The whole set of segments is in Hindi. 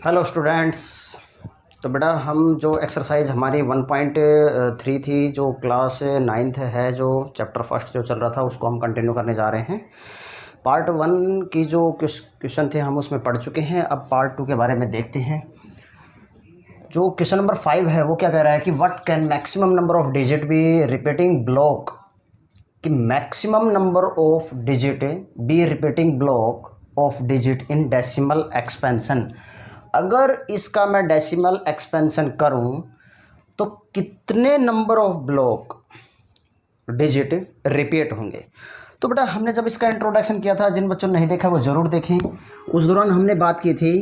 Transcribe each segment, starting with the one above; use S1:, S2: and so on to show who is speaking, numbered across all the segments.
S1: Hello students. तो बेटा हम जो एक्सरसाइज हमारी 1.3 थी, जो क्लास 9th है, जो चैप्टर फर्स्ट जो चल रहा था, उसको हम कंटिन्यू करने जा रहे हैं। पार्ट 1 की जो क्वेश्चन थे हम उसमें पढ़ चुके हैं। अब पार्ट 2 के बारे में देखते हैं। जो क्वेश्चन नंबर 5 है वो क्या कह रहा है कि what can maximum number of digit be repeating block, कि maximum number of digit be repeating block of digit in decimal expansion. अगर इसका मैं डेसिमल एक्सपेंशन करूं तो कितने number of block digit repeat होंगे। तो बेटा हमने जब इसका इंट्रोडक्शन किया था, जिन बच्चों ने नहीं देखा वो ज़रूर देखें। उस दौरान हमने बात की थी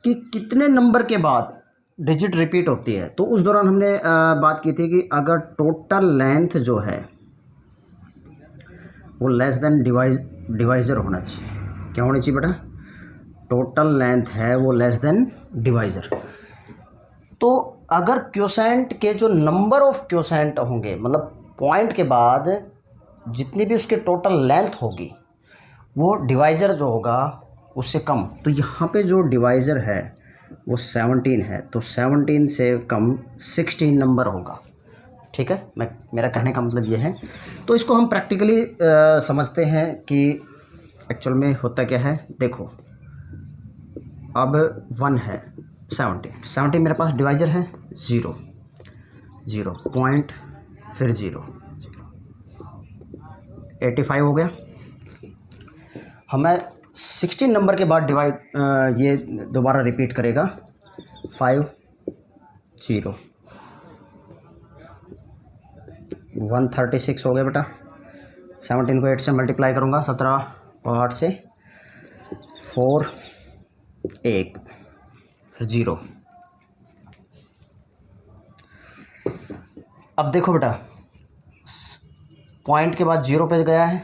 S1: कि कितने नंबर के बाद डिजिट रिपीट होती है। तो उस दौरान हमने बात की थी कि अगर टोटल लेंथ जो है वो लेस देन डिवाइज़र होना चाहिए। क्या होनी चाहिए बेटा? टोटल लेंथ है वो लेस देन डिवाइज़र। तो अगर क्वोशेंट के जो नंबर ऑफ क्वोशेंट होंगे, मतलब पॉइंट के बाद जितनी भी उसके टोटल लेंथ होगी वो डिवाइज़र जो होगा उससे कम। तो यहाँ पे जो डिवाइज़र है वो 17 है, तो 17 से कम 16 नंबर होगा। ठीक है, मेरा कहने का मतलब ये है। तो इसको हम प्रैक्टिकली समझते हैं कि एक्चुअल में होता क्या है। देखो, अब 1 है, 17 मेरे पास डिवाइज़र है 0 0 पॉइंट, फिर 0 0, 85 हो गया। हमें 16 नंबर के बाद डिवाइड ये दोबारा रिपीट करेगा 5 0, 136 हो गया बेटा। 17 को 8 से मल्टीप्लाई करूँगा, 17 और 8 से 4 1 फिर 0। अब देखो बेटा, पॉइंट के बाद 0 पे गया है,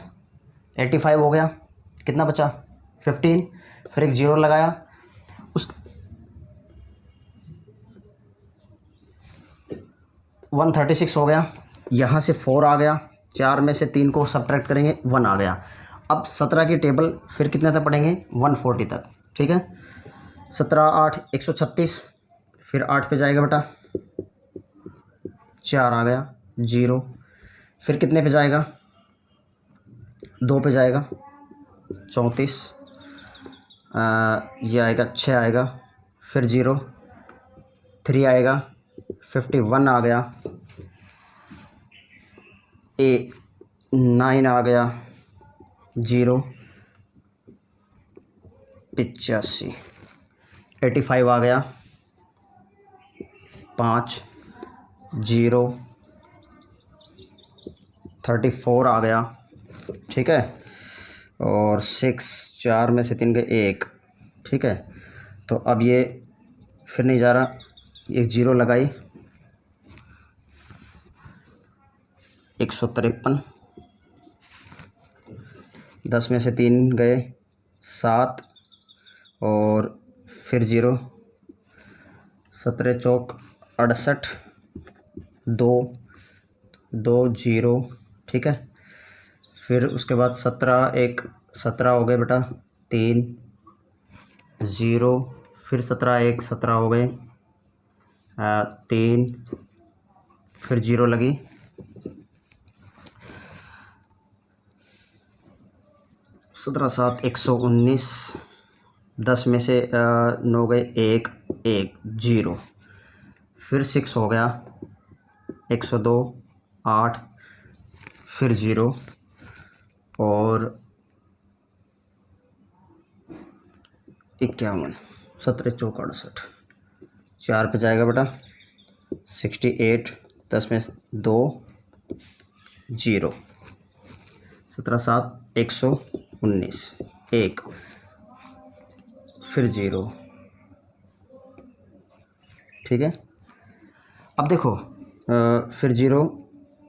S1: 85 हो गया, कितना बचा 15, फिर एक 0 लगाया, उस 136 हो गया। यहाँ से 4 आ गया, 4 में से 3 को सब्ट्रैक्ट करेंगे 1 आ गया। अब 17 की टेबल फिर कितने तक पढ़ेंगे 140 तक। ठीक है, 17 8 136, फिर 8 पे जाएगा बेटा, 4 आ गया 0, फिर कितने पे जाएगा 2 पे जाएगा 34, ये आएगा 6 आएगा, फिर 0 3 आएगा, 51 आ गया, 9 आ गया, 0 85, 85 आ गया, 5 0 34 आ गया। ठीक है, और 6 4 में से 3 गए 1। ठीक है, तो अब ये फिर नहीं जा रहा, एक 0 लगाई, 153, 10 में से 3 गए 7, और फिर 0, 17 चौक 68, 2 2 0। ठीक है, फिर उसके बाद 17 1 17 हो गए बेटा, 3 0, फिर 17 1 17 हो गए, 3 फिर 0 लगी, 17 7 119, 10 में से 9 गए 1 1 0, फिर 6 हो गया 102 8, फिर 0, और 51, 17 चौक 68, 4 पे जाएगा बेटा 68, 10 में 2 0, 17 7 119 1, फिर 0। ठीक है, अब देखो, फिर 0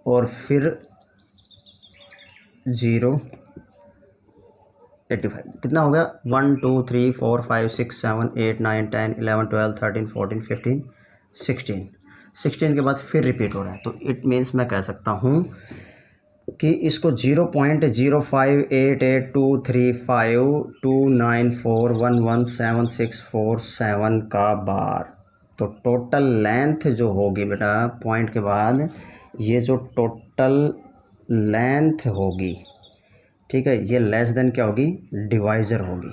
S1: और फिर 0 85, कितना हो गया 1 2 3 4 5 6 7 8 9 10 11 12 13 14 15 16 के बाद फिर रिपीट हो रहा है। तो इट मीन्स मैं कह सकता हूँ कि इसको 0.058823529411767 का बार, तो टोटल लेंथ जो होगी बेटा पॉइंट के बाद, ये जो टोटल लेंथ होगी, ठीक है, ये लेस देन क्या होगी, डिवाइज़र होगी।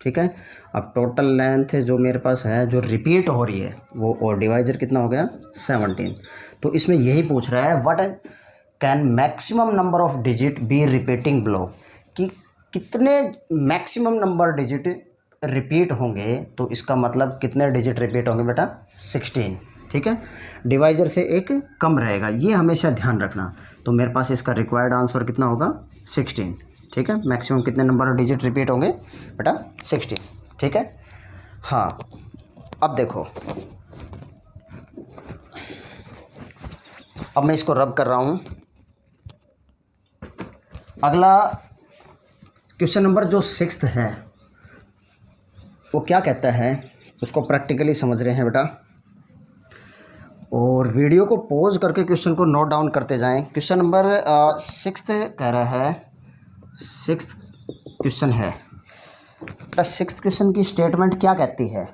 S1: ठीक है, अब टोटल लेंथ जो मेरे पास है जो रिपीट हो रही है वो, और डिवाइज़र कितना हो गया 17। तो इसमें यही पूछ रहा है what can maximum number of digit be repeating below, कि कितने मैक्सिमम नंबर डिजिट रिपीट होंगे, तो इसका मतलब कितने डिजिट रिपीट होंगे बेटा 16। ठीक है, डिवाइज़र से एक कम रहेगा, ये हमेशा ध्यान रखना। तो मेरे पास इसका रिक्वायर्ड आंसर कितना होगा 16। ठीक है, मैक्सिमम कितने नंबर डिजिट रिपीट होंगे बेटा 16। ठीक है, हाँ अब देखो, अब मैं इसको रब कर रहा हूँ। अगला क्वेश्चन नंबर जो 6 है वो क्या कहता है, उसको प्रैक्टिकली समझ रहे हैं बेटा, और वीडियो को पॉज करके क्वेश्चन को नोट डाउन करते जाएं। क्वेश्चन नंबर 6 कह रहा है, 6 क्वेश्चन है बेटा। 6 क्वेश्चन की स्टेटमेंट क्या कहती है,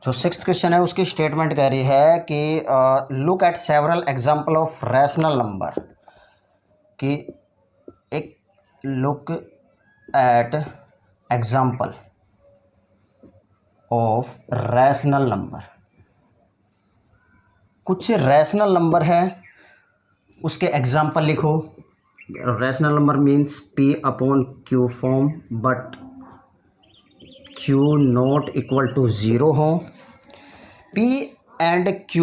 S1: जो 6th क्वेश्चन है उसकी स्टेटमेंट कह रही है कि look at several example of rational number, कि एक look at example of rational number, कुछ रैशनल नंबर है उसके एग्जाम्पल लिखो। Rational number means P upon Q form, but Q not equal to 0 हो। P and Q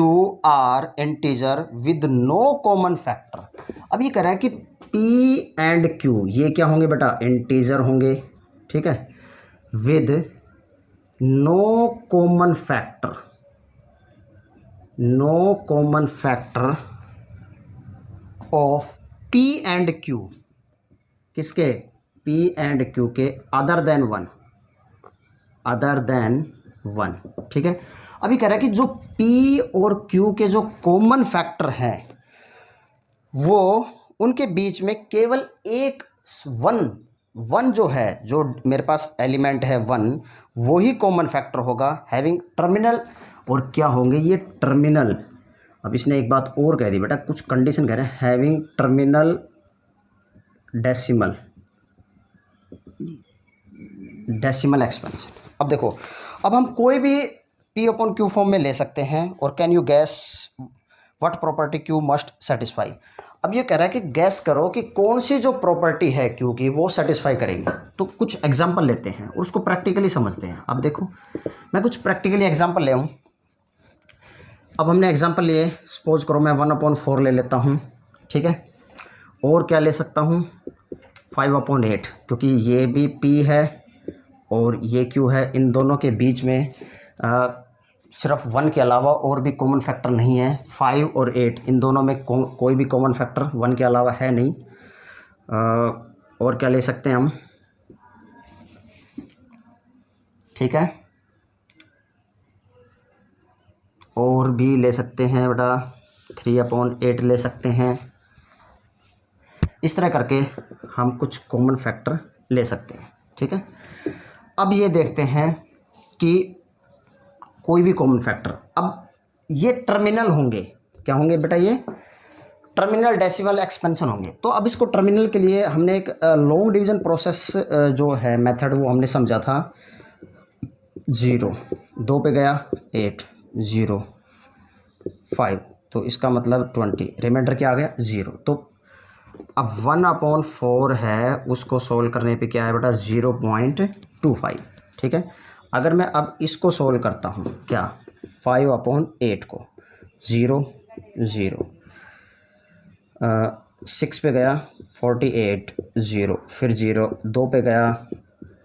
S1: are integer with no common factor. अब ये कह रहा है कि P एंड Q ये क्या होंगे बेटा, इंटीजर होंगे। ठीक है, with no common factor, no common factor of P and Q, किसके, P एंड Q के अदर देन 1, अदर देन 1। ठीक है, अभी कह रहा है कि जो P और Q के जो कॉमन फैक्टर हैं वो उनके बीच में केवल एक 1 जो है, जो मेरे पास एलिमेंट है 1, वो ही कॉमन फैक्टर होगा, हैविंग टर्मिनल। और क्या होंगे ये टर्मिनल, अब इसने एक बात और कह दी बेटा, कुछ कंडीशन कह रहे हैं, हैविंग टर्मिनल डेसिमल एक्सपेंशन। अब देखो, अब हम कोई भी P अपॉन Q फॉर्म में ले सकते हैं, और can you gas what property Q must satisfy. अब ये कह रहा है कि गैस करो कि कौन सी जो प्रॉपर्टी है Q की वो सेटिस्फाई करेगी। तो कुछ एग्जांपल लेते हैं और उसको प्रैक्टिकली समझते हैं। अब देखो, मैं कुछ प्रैक्टिकली एग्जांपल ले आऊँ। अब हमने एग्जांपल लिए, सपोज करो मैं 1/4 ले लेता हूँ। ठीक है, और क्या ले सकता हूँ 5/8, क्योंकि ये भी P है और ये Q है, इन दोनों के बीच में सिर्फ 1 के अलावा और भी कॉमन फैक्टर नहीं है। 5 और 8 इन दोनों में कोई भी कॉमन फैक्टर 1 के अलावा है नहीं। और क्या ले सकते हैं हम, ठीक है, और भी ले सकते हैं बेटा, 3/8 ले सकते हैं। इस तरह करके हम कुछ कॉमन फैक्टर ले सकते हैं। ठीक है, अब ये देखते हैं कि कोई भी कॉमन फैक्टर, अब ये टर्मिनल होंगे, क्या होंगे बेटा, ये टर्मिनल डेसिमल एक्सपेंशन होंगे। तो अब इसको टर्मिनल के लिए हमने एक लॉन्ग डिवीज़न प्रोसेस जो है मेथड, वो हमने समझा था। 0 2 पे गया 8, 0 5, तो इसका मतलब 20, रिमाइंडर क्या आ गया 0। तो अब 1/4 है, उसको सोल्व करने पे क्या है बेटा 0.25। ठीक है, अगर मैं अब इसको सोल्व करता हूँ, क्या 5/8 को, 0 0, 6 पे गया 48, 0, फिर 0 2 पे गया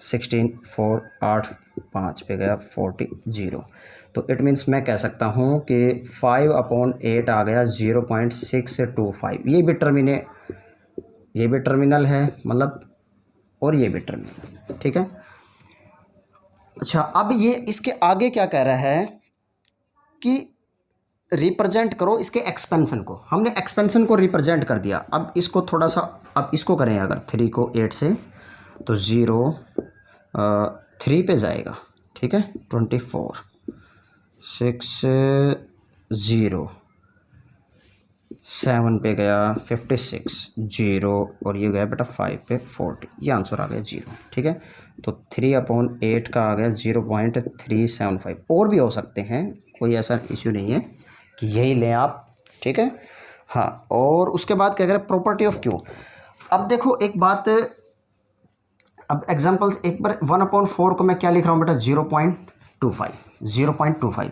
S1: 16, 4 8, 5 पे गया 40, 0। तो इट मीन्स मैं कह सकता हूँ कि 5/8 आ गया 0.625। ये भी टर्मिनल है मतलब, और ये भी टर्मिनल। ठीक है, अच्छा अब ये इसके आगे क्या कह रहा है कि रिप्रेजेंट करो इसके एक्सपेंशन को। हमने एक्सपेंशन को रिप्रेजेंट कर दिया। अब इसको थोड़ा सा, अब इसको करें अगर 3 को 8 से, तो 0 3 पे जाएगा, ठीक है। 24 6 0 7 पे गया 56 0 और ये गया बेटा 5 पे 40, ये आंसर आ गया 0, ठीक है। तो 3/8 का आ गया 0.375। और भी हो सकते हैं, कोई ऐसा इश्यू नहीं है कि यही लें आप, ठीक है। हाँ, और उसके बाद क्या करें, प्रॉपर्टी ऑफ क्यू। अब देखो एक बात, अब एग्जांपल्स एक बार 1/4 को मैं क्या लिख रहा हूँ बेटा, 0.25।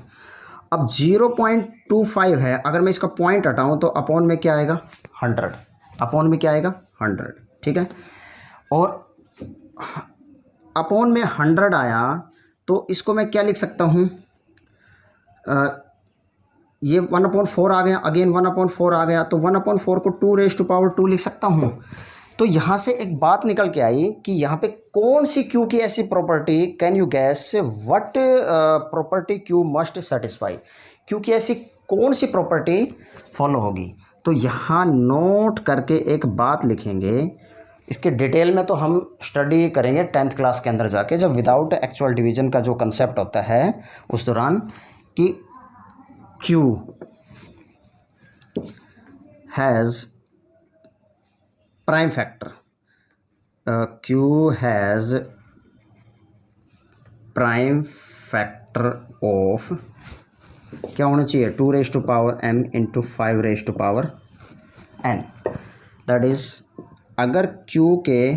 S1: अब 0.25 है, अगर मैं इसका पॉइंट हटाऊँ तो अपॉन में क्या आएगा, 100, अपॉन में क्या आएगा 100, ठीक है। और अपॉन में 100 आया तो इसको मैं क्या लिख सकता हूँ, ये 1/4 आ गया, अगेन 1/4 आ गया, तो 1/4 को 2⁻² लिख सकता हूँ। तो यहाँ से एक बात निकल के आई कि यहाँ पे कौन सी क्यू की ऐसी property, can you gas what property Q must satisfy, Q की ऐसी कौन सी प्रॉपर्टी फॉलो होगी। तो यहाँ नोट करके एक बात लिखेंगे, इसके डिटेल में तो हम स्टडी करेंगे 10th क्लास के अंदर जाके, जब विदाउट एक्चुअल डिवीजन का जो कंसेप्ट होता है उस दौरान, कि Q has prime factor, Q has prime factor of क्या होना चाहिए, 2⁻m into 5⁻n। That is अगर Q के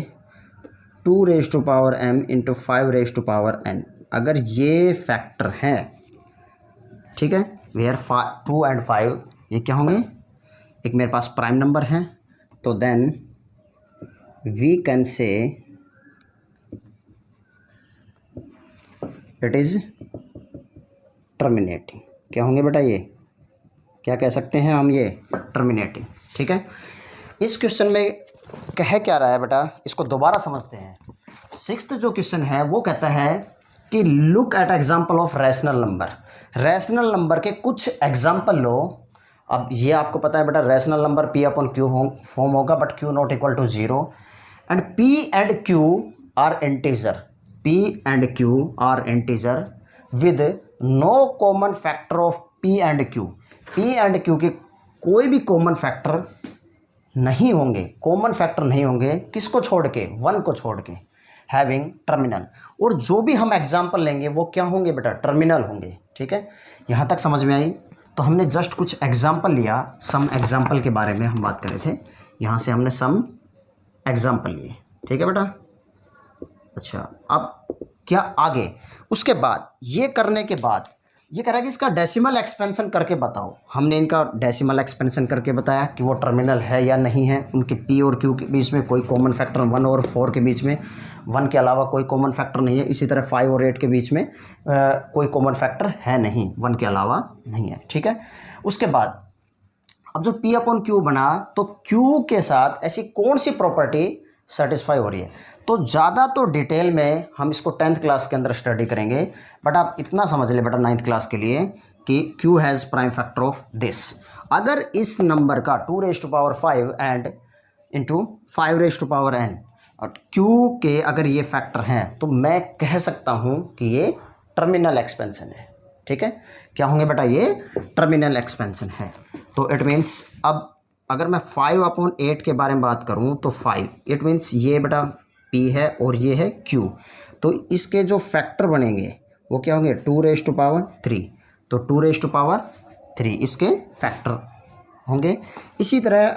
S1: 2⁻m इंटू 5⁻n अगर ये फैक्टर हैं, ठीक है, वेयर 2 and 5 ये क्या होंगे, एक मेरे पास प्राइम नंबर है, तो then we can say it is terminating. क्या होंगे बेटा, ये क्या कह सकते हैं हम, ये टर्मिनेटिंग, ठीक है। इस क्वेश्चन में कह क्या रहा है बेटा, इसको दोबारा समझते हैं। 6th जो क्वेश्चन है वो कहता है कि look at example of rational number, rational number के कुछ एग्जाम्पल लो। अब ये आपको पता है बेटा, रैशनल नंबर P/Q फॉर्म होगा, but Q not equal to 0, and P and Q are integer, P and Q are integer with no common factor of P and Q, P and Q के कोई भी कॉमन फैक्टर नहीं होंगे, कॉमन फैक्टर नहीं होंगे, किसको छोड़ के, 1 को छोड़ के, हैविंग टर्मिनल। और जो भी हम एग्जाम्पल लेंगे वो क्या होंगे बेटा, टर्मिनल होंगे, ठीक है। यहाँ तक समझ में आई। तो हमने जस्ट कुछ एग्जाम्पल लिया, सम एग्जाम्पल के बारे में हम बात कर रहे थे, यहाँ से हमने सम एग्जाम्पल लिए, ठीक है बेटा। अच्छा, अब क्या आगे, उसके बाद ये करने के बाद ये कह रहा है कि इसका डेसिमल एक्सपेंशन करके बताओ। हमने इनका डेसिमल एक्सपेंशन करके बताया कि वो टर्मिनल है या नहीं है, उनके P और Q के बीच में कोई कॉमन फैक्टर, 1 और 4 के बीच में 1 के अलावा कोई कॉमन फैक्टर नहीं है, इसी तरह 5 और 8 के बीच में कोई कॉमन फैक्टर है नहीं, 1 के अलावा नहीं है, ठीक है। उसके बाद अब जो P/Q बना, तो Q के साथ ऐसी कौन सी प्रॉपर्टी सेटिस्फाई हो रही है। तो ज़्यादा तो डिटेल में हम इसको 10th क्लास के अंदर स्टडी करेंगे, बट आप इतना समझ ले बेटा 9th क्लास के लिए कि Q has prime factor of this. अगर इस नंबर का 2⁻5 एंड इंटू 5⁻n और Q के अगर ये फैक्टर हैं, तो मैं कह सकता हूँ कि ये टर्मिनल एक्सपेंशन है, ठीक है। क्या होंगे बेटा, ये टर्मिनल एक्सपेंशन है। तो इट मीन्स अब अगर मैं 5/8 के बारे में बात करूं तो 5, इट मीन्स ये बेटा P है और ये है Q, तो इसके जो फैक्टर बनेंगे वो क्या होंगे, 2⁻3, तो 2⁻3 इसके फैक्टर होंगे। इसी तरह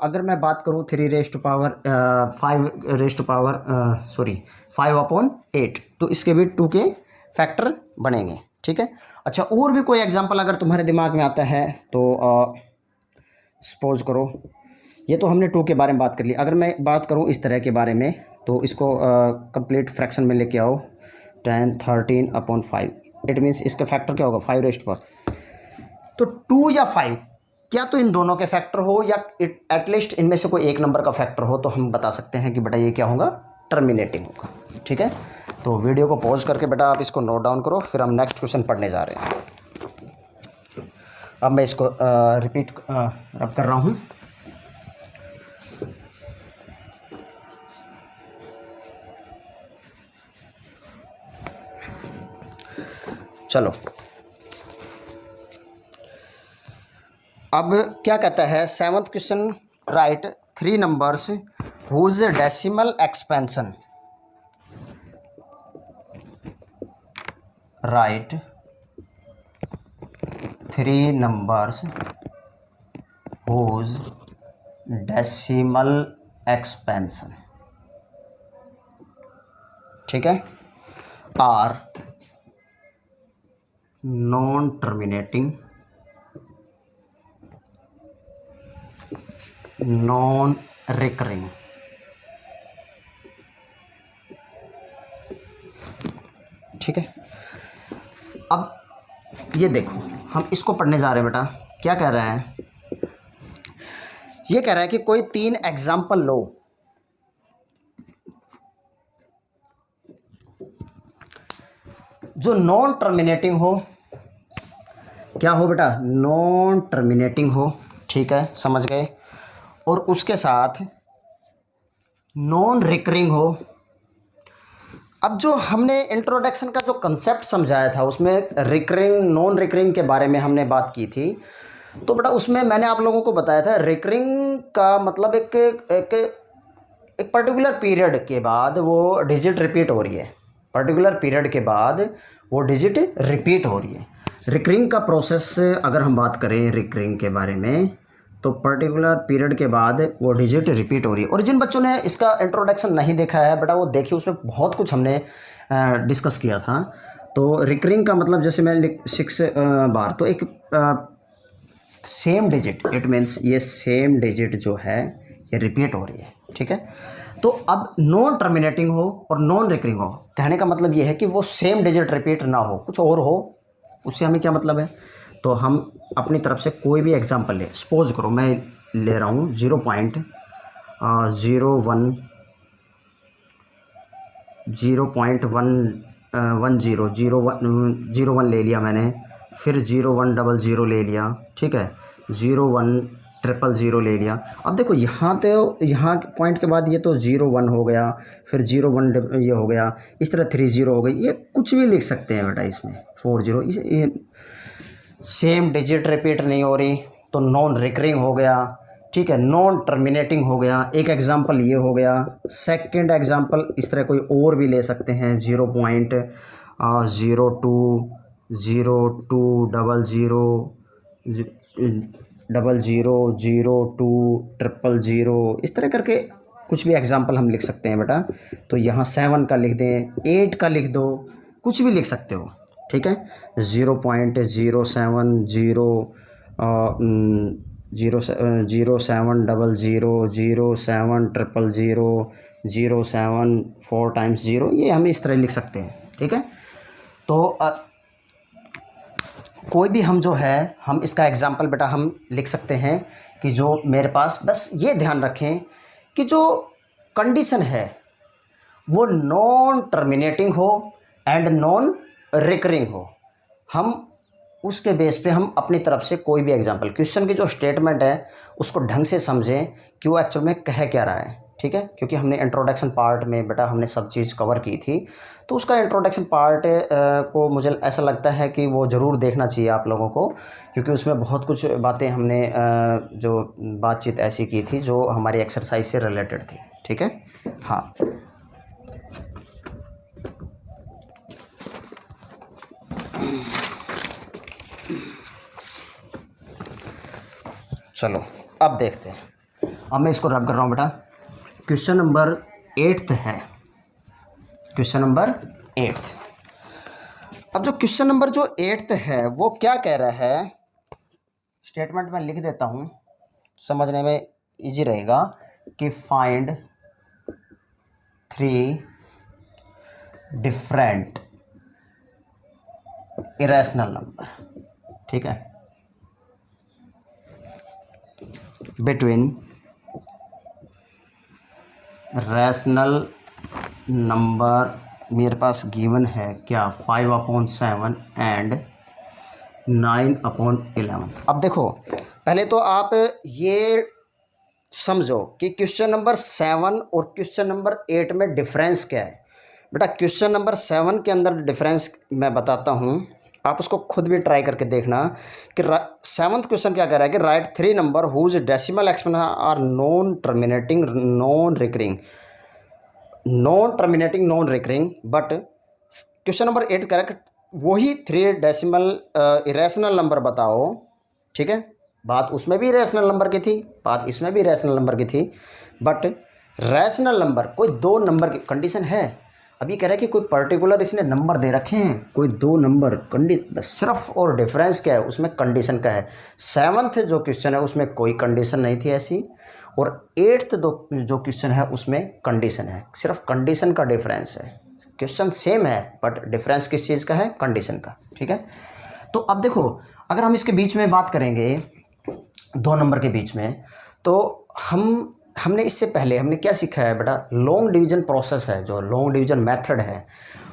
S1: अगर मैं बात करूं 5/8, तो इसके भी 2 के फैक्टर बनेंगे, ठीक है। अच्छा, और भी कोई एग्जांपल अगर तुम्हारे दिमाग में आता है तो सपोज करो, ये तो हमने 2 के बारे में बात कर ली। अगर मैं बात करूं इस तरह के बारे में, तो इसको कंप्लीट फ्रैक्शन में लेके आओ, 10 13/5, इट मीन्स इसका फैक्टर क्या होगा, 5⁻। तो 2 या 5, क्या तो इन दोनों के फैक्टर हो या एटलीस्ट इनमें से कोई एक नंबर का फैक्टर हो, तो हम बता सकते हैं कि बेटा ये क्या होगा, टर्मिनेटिंग होगा, ठीक है। तो वीडियो को पॉज करके बेटा आप इसको नोट डाउन करो, फिर हम नेक्स्ट क्वेश्चन पढ़ने जा रहे हैं। अब मैं इसको रिपीट रब कर रहा हूँ। चलो, अब क्या कहता है 7th question, write 3 numbers whose decimal expansion, write 3 numbers whose decimal expansion, ठीक है, are non terminating, non recurring, ठीक है। अब ये देखो, हम इसको पढ़ने जा रहे हैं बेटा। क्या कह रहा है, ये कह रहा है कि कोई 3 एग्जाम्पल लो जो नॉन टर्मिनेटिंग हो। क्या हो बेटा, नॉन टर्मिनेटिंग हो, ठीक है, समझ गए। और उसके साथ नॉन रिकरिंग हो। अब जो हमने इंट्रोडक्शन का जो कंसेप्ट समझाया था उसमें रिकरिंग नॉन रिकरिंग के बारे में हमने बात की थी। तो बेटा उसमें मैंने आप लोगों को बताया था रिकरिंग का मतलब एक पर्टिकुलर पीरियड के बाद वो डिजिट रिपीट हो रही है, पर्टिकुलर पीरियड के बाद वो डिजिट रिपीट हो रही है। रिकरिंग का प्रोसेस अगर हम बात करें रिकरिंग के बारे में, तो पर्टिकुलर पीरियड के बाद वो डिजिट रिपीट हो रही है। और जिन बच्चों ने इसका इंट्रोडक्शन नहीं देखा है बेटा, वो देखिए, उसमें बहुत कुछ हमने डिस्कस किया था। तो रिकरिंग का मतलब जैसे मैं 6 बार, तो एक सेम डिजिट, इट मीन्स ये सेम डिजिट जो है ये रिपीट हो रही है, ठीक है। तो अब नॉन टर्मिनेटिंग हो और नॉन रिकरिंग हो, कहने का मतलब ये है कि वो सेम डिजिट रिपीट ना हो, कुछ और हो। उससे हमें क्या मतलब है, तो हम अपनी तरफ से कोई भी एग्जांपल ले। सपोज करो मैं ले रहा हूँ 0.01 0.1 ले लिया मैंने, फिर 0100 ले लिया, ठीक है, 01000 ले लिया। अब देखो यहाँ तो यहाँ पॉइंट के बाद ये तो 01 हो गया, फिर 01 ये हो गया, इस तरह 30 हो गई, ये कुछ भी लिख सकते हैं बेटा इसमें 40। ये सेम डिजिट रिपीट नहीं हो रही तो नॉन रिकरिंग हो गया, ठीक है, नॉन टर्मिनेटिंग हो गया। एक एग्जांपल ये हो गया। सेकंड एग्जांपल इस तरह कोई और भी ले सकते हैं, 0.02 0.00 इस तरह करके कुछ भी एग्जांपल हम लिख सकते हैं बेटा। तो यहाँ 7 का लिख दें, 8 का लिख दो, कुछ भी लिख सकते हो, ठीक है। 0.070 0.700 4 टाइम्स 0, ये हम इस तरह लिख सकते हैं, ठीक है। तो कोई भी हम जो है हम इसका एग्जांपल बेटा हम लिख सकते हैं कि जो मेरे पास, बस ये ध्यान रखें कि जो कंडीशन है वो नॉन टर्मिनेटिंग हो एंड नॉन रिकरिंग हो। हम उसके बेस पे हम अपनी तरफ से कोई भी एग्जांपल, क्वेश्चन की जो स्टेटमेंट है उसको ढंग से समझें कि वो एक्चुअल में कह क्या रहा है, ठीक है। क्योंकि हमने इंट्रोडक्शन पार्ट में बेटा हमने सब चीज़ कवर की थी, तो उसका इंट्रोडक्शन पार्ट को मुझे ऐसा लगता है कि वो ज़रूर देखना चाहिए आप लोगों को, क्योंकि उसमें बहुत कुछ बातें हमने जो बातचीत ऐसी की थी जो हमारी एक्सरसाइज से रिलेटेड थी, ठीक है। हाँ, चलो अब देखते हैं। अब मैं इसको रब कर रहा हूँ बेटा। क्वेश्चन नंबर 8 है, क्वेश्चन नंबर 8। अब जो क्वेश्चन नंबर जो 8 है वो क्या कह रहा है, स्टेटमेंट में लिख देता हूँ, समझने में इजी रहेगा कि फाइंड 3 डिफरेंट इरेशनल नंबर, ठीक है, बिटवीन रैशनल नंबर, मेरे पास गिवन है क्या 5/7 एंड 9/11। अब देखो, पहले तो आप ये समझो कि क्वेश्चन नंबर 7 और क्वेश्चन नंबर 8 में डिफरेंस क्या है। बेटा क्वेश्चन नंबर 7 के अंदर डिफरेंस मैं बताता हूँ, आप उसको खुद भी ट्राई करके देखना कि 7th क्वेश्चन क्या कह रहा है कि write 3 number whose decimal exponent are non terminating non recurring but question number 8 कह रहा है कि वही 3 डेसिमल इरेशनल नंबर बताओ। ठीक है, बात उसमें भी रैशनल नंबर की थी, बात इसमें भी रैशनल नंबर की थी, बट रैशनल नंबर कोई 2 नंबर की कंडीशन है। अभी कह रहा है कि कोई पर्टिकुलर इसने नंबर दे रखे हैं, कोई 2 नंबर कंडीशन सिर्फ, और डिफरेंस क्या है उसमें कंडीशन का है। 7th जो क्वेश्चन है उसमें कोई कंडीशन नहीं थी ऐसी, और 8th जो क्वेश्चन है उसमें कंडीशन है, सिर्फ कंडीशन का डिफरेंस है। क्वेश्चन सेम है बट डिफरेंस किस चीज़ का है, कंडीशन का। ठीक है, तो अब देखो अगर हम इसके बीच में बात करेंगे 2 नंबर के बीच में, तो हमने इससे पहले हमने क्या सीखा है बेटा, लॉन्ग डिवीजन प्रोसेस है, जो लॉन्ग डिवीजन मेथड है,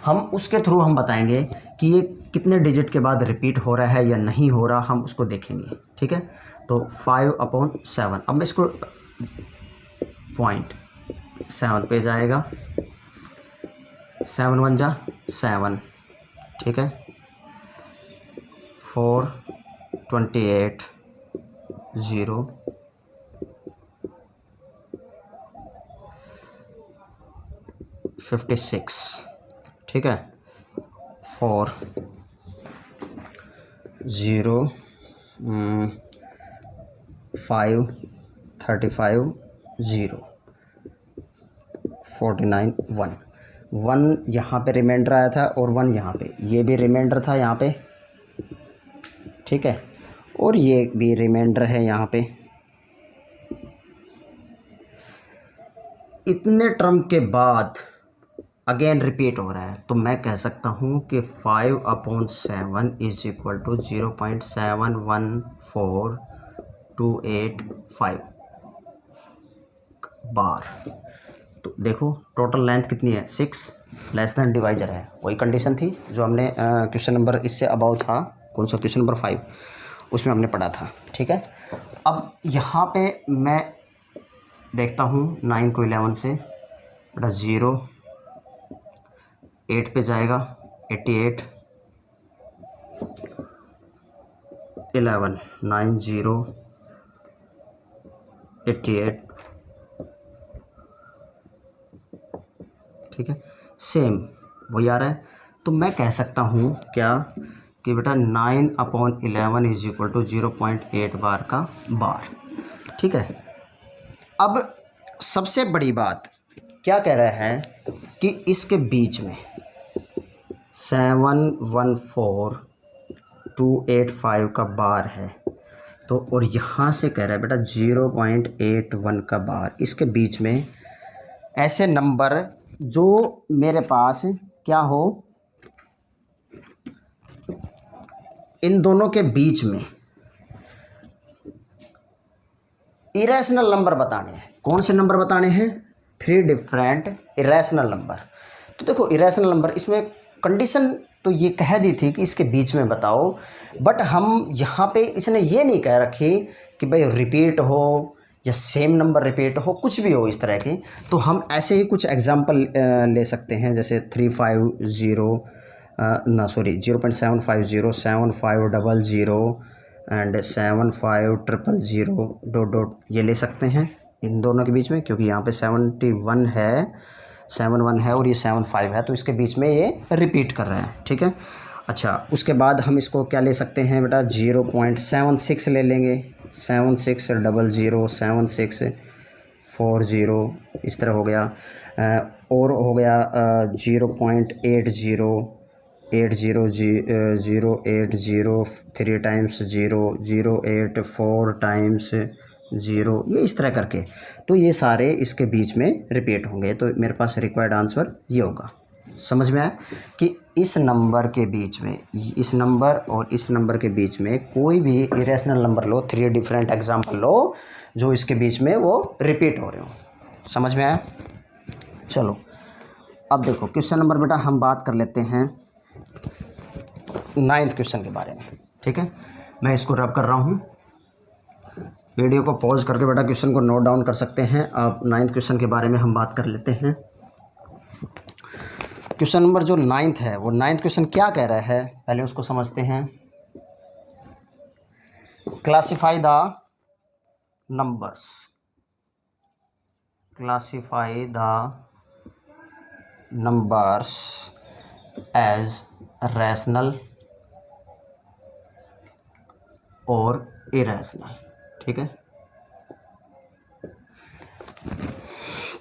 S1: हम उसके थ्रू हम बताएंगे कि ये कितने डिजिट के बाद रिपीट हो रहा है या नहीं हो रहा, हम उसको देखेंगे। ठीक है, तो 5/7, अब मैं इसको 0.7 पे जाएगा, 7 1 जा 7। ठीक है, 4 28 0 56। ठीक है, 4 0 5 35 0 49 1 यहाँ पे रिमाइंडर आया था और 1 यहाँ पे, ये भी रिमाइंडर था यहाँ पे। ठीक है, और ये भी रिमाइंडर है यहाँ पे। इतने टर्म के बाद अगेन रिपीट हो रहा है, तो मैं कह सकता हूँ कि 5/7 इज इक्वल टू 0.714285 बार। तो देखो टोटल लेंथ कितनी है, 6 लेस दैन डिवाइजर है, वही कंडीशन थी जो हमने क्वेश्चन नंबर इससे अबाउ था, कौन सा क्वेश्चन नंबर 5, उसमें हमने पढ़ा था। ठीक है, अब यहाँ पे मैं देखता हूँ 9 को 11 से, बेटा 0 8 पे जाएगा 88 11 9 0 88। ठीक है, सेम वही आ रहा है, तो मैं कह सकता हूँ क्या कि बेटा 9/11 इज इक्वल टू 0.8 बार का बार। ठीक है, अब सबसे बड़ी बात क्या कह रहा है कि इसके बीच में 714285 का बार है, तो और यहाँ से कह रहा है बेटा 0.81 का बार। इसके बीच में ऐसे नंबर जो मेरे पास क्या हो, इन दोनों के बीच में इरेशनल नंबर बताने हैं। कौन से नंबर बताने हैं, 3 डिफरेंट इरेशनल नंबर। तो देखो इरेशनल नंबर, इसमें कंडीशन तो ये कह दी थी कि इसके बीच में बताओ, बट हम यहाँ पे इसने ये नहीं कह रखी कि भाई रिपीट हो या सेम नंबर रिपीट हो, कुछ भी हो इस तरह की। तो हम ऐसे ही कुछ एग्जांपल ले सकते हैं, जैसे 350 ना सॉरी 0.750 7500 एंड 75000 ... ये ले सकते हैं इन दोनों के बीच में, क्योंकि यहाँ पे 71 है 71 है और ये 75 है, तो इसके बीच में ये रिपीट कर रहे हैं। ठीक है, अच्छा उसके बाद हम इसको क्या ले सकते हैं बेटा, 0.76 ले लेंगे, 7600 7640 इस तरह हो गया, और हो गया 0.80 080 3 टाइम्स 0 08 4 टाइम्स 0, ये इस तरह करके, तो ये सारे इसके बीच में रिपीट होंगे। तो मेरे पास रिक्वायर्ड आंसर ये होगा। समझ में आया कि इस नंबर के बीच में, इस नंबर और इस नंबर के बीच में कोई भी इरेशनल नंबर लो, 3 डिफरेंट एग्जाम्पल लो जो इसके बीच में वो रिपीट हो रहे हो। समझ में आया? चलो अब देखो क्वेश्चन नंबर बेटा हम बात कर लेते हैं 9th क्वेश्चन के बारे में। ठीक है, मैं इसको रब कर रहा हूँ। वीडियो को पॉज करके बेटा क्वेश्चन को नोट डाउन कर सकते हैं आप। 9th क्वेश्चन के बारे में हम बात कर लेते हैं। क्वेश्चन नंबर जो 9th है वो 9th क्वेश्चन क्या कह रहा है, पहले उसको समझते हैं। Classify the numbers, classify the numbers as rational और इरेशनल। ठीक है,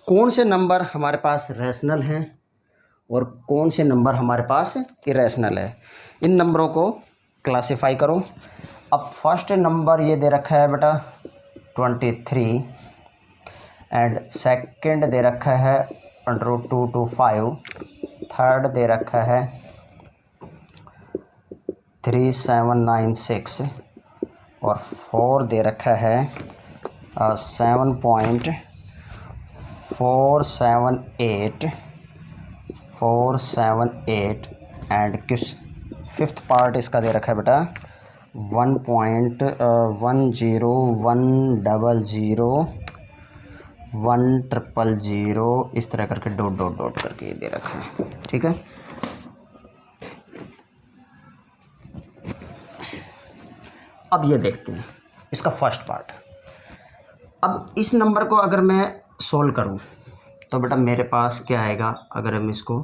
S1: कौन से नंबर हमारे पास रैशनल हैं और कौन से नंबर हमारे पास इरेशनल है, इन नंबरों को क्लासिफाई करो। अब फर्स्ट नंबर ये दे रखा है बेटा 23 एंड सेकंड दे रखा है √2 to 5, थर्ड दे रखा है 3796 और 4 दे रखा है 7.478 एंड फिफ्थ पार्ट इसका दे रखा है बेटा 1.10100 इस तरह करके डॉट डॉट डॉट करके ये दे रखा है। ठीक है, अब ये देखते हैं इसका फर्स्ट पार्ट। अब इस नंबर को अगर मैं सोल्व करूं तो बेटा मेरे पास क्या आएगा, अगर हम इसको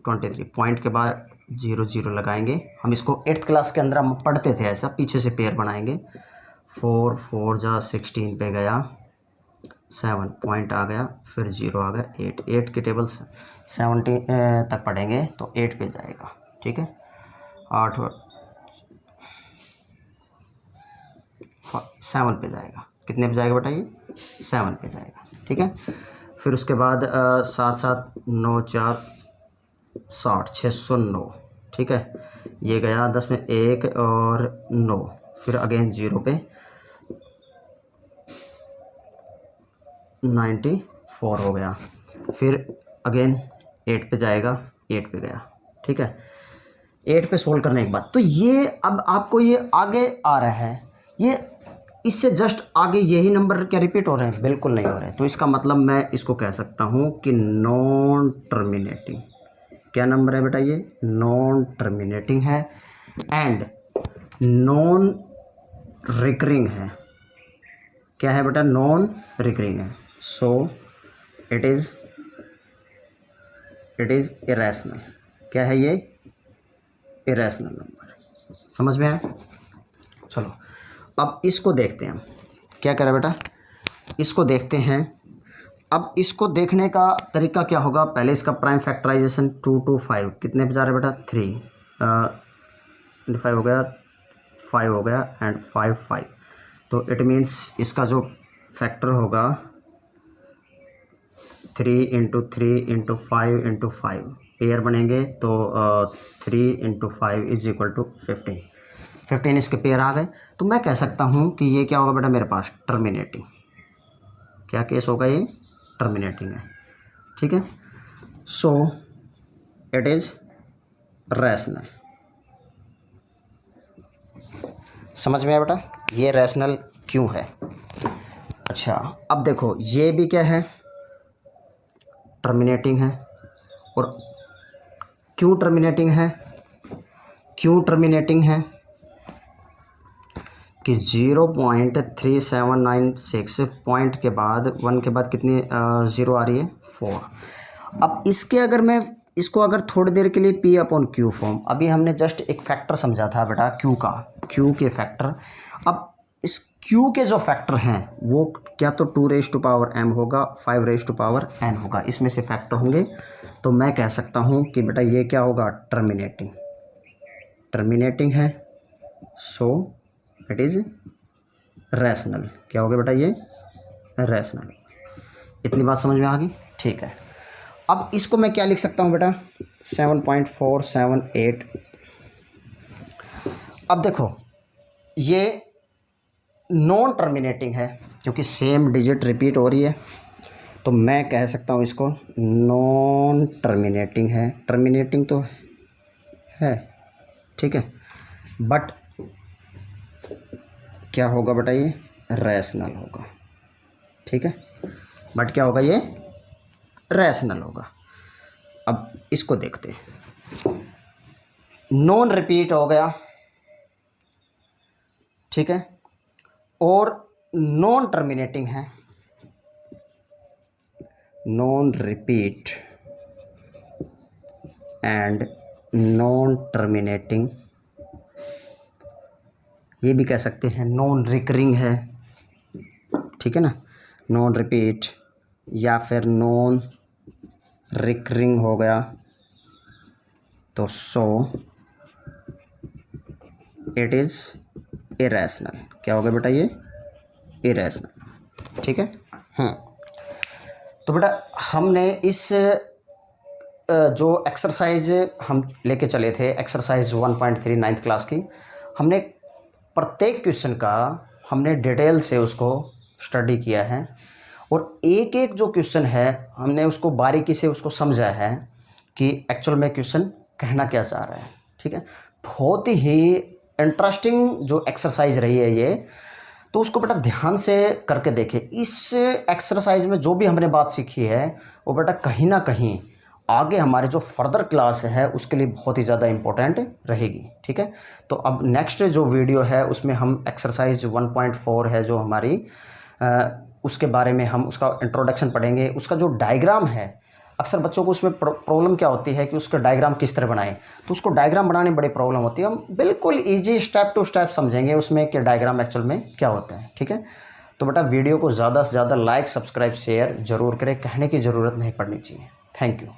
S1: 23 पॉइंट के बाद 0 0 लगाएंगे, हम इसको 8th क्लास के अंदर हम पढ़ते थे ऐसा, पीछे से पेयर बनाएंगे। 4 4 जा 16 पे गया, 7 पॉइंट आ गया, फिर 0 आ गया, 8 की टेबल 70 तक पढ़ेंगे तो 8 पे जाएगा। ठीक है, 8 7 पे जाएगा, कितने पे जाएगा बेटा ये 7 पे जाएगा। ठीक है, फिर उसके बाद 7 7 9 4 60 609। ठीक है, ये गया 10 में 1 और 9, फिर अगेन 0 पे 94 हो गया, फिर अगेन 8 पे जाएगा, 8 पे गया। ठीक है, 8 पे सोल्व करने के बाद तो ये अब आपको ये आगे आ रहा है, ये इससे जस्ट आगे यही नंबर क्या रिपीट हो रहे हैं, बिल्कुल नहीं हो रहे हैं। तो इसका मतलब मैं इसको कह सकता हूँ कि नॉन टर्मिनेटिंग, क्या नंबर है बेटा ये नॉन टर्मिनेटिंग है एंड नॉन रिकरिंग है। क्या है बेटा, नॉन रिकरिंग है। So it is irrational. क्या है ये, इरेशनल नंबर। समझ में आया? चलो अब इसको देखते हैं हम क्या करें बेटा, इसको देखते हैं। अब इसको देखने का तरीका क्या होगा, पहले इसका प्राइम फैक्टराइजेशन 2 to 5 कितने पे जा रहा है बेटा 3 5 हो गया, 5 हो गया एंड 5 5। तो इट मीन्स इसका जो फैक्टर होगा 3 × 3 × 5 × 5 पेयर बनेंगे तो 3 × 5 = 15 इसके पेयर आ गए। तो मैं कह सकता हूँ कि ये क्या होगा बेटा मेरे पास टर्मिनेटिंग। क्या केस होगा, ये टर्मिनेटिंग है। ठीक है, सो इट इज़ रैशनल। समझ में आया बेटा ये रैशनल क्यों है? अच्छा अब देखो ये भी क्या है, टर्मिनेटिंग है। और क्यों टर्मिनेटिंग है, क्यों टर्मिनेटिंग है कि 0.3796 पॉइंट के बाद 1 के बाद कितनी 0 आ रही है 4। अब इसके अगर मैं इसको अगर थोड़ी देर के लिए P/Q फॉर्म, अभी हमने जस्ट एक फैक्टर समझा था बेटा Q का, Q के फैक्टर। अब इस Q के जो फैक्टर हैं वो क्या तो 2m होगा, 5n होगा, इसमें से फैक्टर होंगे। तो मैं कह सकता हूँ कि बेटा ये क्या होगा, टर्मिनेटिंग। टर्मिनेटिंग है, सो इट इज़ रैशनल। क्या हो गया बेटा ये रैशनल। इतनी बात समझ में आ गई? ठीक है, अब इसको मैं क्या लिख सकता हूँ बेटा 7.478। अब देखो ये नॉन टर्मिनेटिंग है क्योंकि सेम डिजिट रिपीट हो रही है, तो मैं कह सकता हूँ इसको नॉन टर्मिनेटिंग है। टर्मिनेटिंग तो है, ठीक है, बट क्या होगा बेटा, ये रैशनल होगा, ठीक है। बट क्या होगा, ये रैशनल होगा। अब इसको देखते हैं। नॉन रिपीट हो गया, ठीक है, और नॉन टर्मिनेटिंग है। Non repeat and non terminating, ये भी कह सकते हैं नॉन रिकरिंग है, ठीक है ना। नॉन रिपीट या फिर नॉन रिकरिंग हो गया तो सो इट इज़ इरेशनल। क्या होगा बेटा, ये इरेशनल, ठीक है। तो बेटा हमने इस जो एक्सरसाइज हम लेके चले थे, एक्सरसाइज 1.3 9th क्लास की, हमने प्रत्येक क्वेश्चन का हमने डिटेल से उसको स्टडी किया है और एक एक जो क्वेश्चन है हमने उसको बारीकी से उसको समझा है कि एक्चुअल में क्वेश्चन कहना क्या चाह रहा है, ठीक है। बहुत ही इंटरेस्टिंग जो एक्सरसाइज रही है ये, तो उसको बेटा ध्यान से करके देखें। इस एक्सरसाइज में जो भी हमने बात सीखी है वो बेटा कहीं ना कहीं आगे हमारे जो फर्दर क्लास है उसके लिए बहुत ही ज़्यादा इम्पोर्टेंट रहेगी, ठीक है। तो अब नेक्स्ट जो वीडियो है उसमें हम एक्सरसाइज 1.4 है जो हमारी उसके बारे में हम उसका इंट्रोडक्शन पढ़ेंगे। उसका जो डायग्राम है, अक्सर बच्चों को उसमें प्रॉब्लम क्या होती है कि उसका डायग्राम किस तरह बनाएं, तो उसको डायग्राम बनाने में बड़ी प्रॉब्लम होती है। हम बिल्कुल ईजी स्टेप टू स्टेप समझेंगे उसमें कि डायग्राम एक्चुअल में क्या होता है, ठीक है। तो बेटा वीडियो को ज़्यादा से ज़्यादा लाइक सब्सक्राइब शेयर ज़रूर करें, कहने की ज़रूरत नहीं पड़नी चाहिए। Thank you.